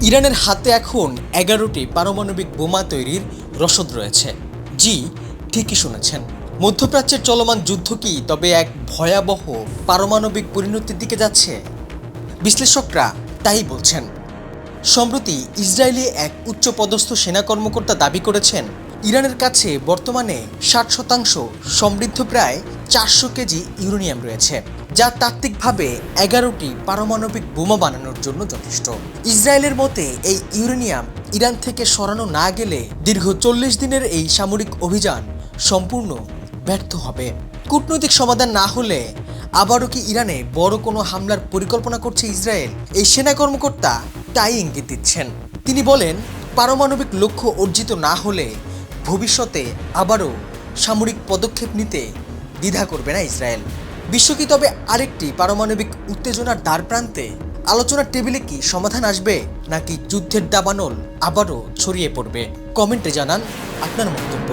ইরানের হাতে এখন 11টি পারমাণবিক বোমা তৈরির রসদ রয়েছে। জি, ঠিকই শুনেছেন। মধ্যপ্রাচ্যের চলমান যুদ্ধ কি তবে এক ভয়াবহ পারমাণবিক পরিণতির দিকে যাচ্ছে? বিশ্লেষকরা তাই বলছেন। সম্প্রতি ইসরায়েলি এক উচ্চপদস্থ সেনা কর্মকর্তা দাবি করেছেন, ইরানের কাছে বর্তমানে 60% সমৃদ্ধ প্রায় 400 কেজি ইউরেনিয়াম রয়েছে, যা তাত্ত্বিকভাবে 11টি পারমাণবিক বোমা বানানোর জন্য যথেষ্ট। ইসরায়েলের মতে এই ইউরেনিয়াম ইরান থেকে সরানো না গেলে দীর্ঘ 40 দিনের এই সামরিক অভিযান সম্পূর্ণ ব্যর্থ হবে। কূটনৈতিক সমাধান না হলে আবারও কি ইরানে বড় কোনো হামলার পরিকল্পনা করছে ইসরায়েল? এই সেনা কর্মকর্তা তাই ইঙ্গিত দিচ্ছেন। তিনি বলেন, পারমাণবিক লক্ষ্য অর্জিত না হলে ভবিষ্যতে আবারও সামরিক পদক্ষেপ নিতে দ্বিধা করবে না ইসরায়েল। বিশ্ব কি তবে আরেকটি পারমাণবিক উত্তেজনার দ্বারপ্রান্তে? আলোচনার টেবিলে কি সমাধান আসবে, নাকি যুদ্ধের দাবানল আবারও ছড়িয়ে পড়বে? কমেন্টে জানান আপনার মন্তব্য।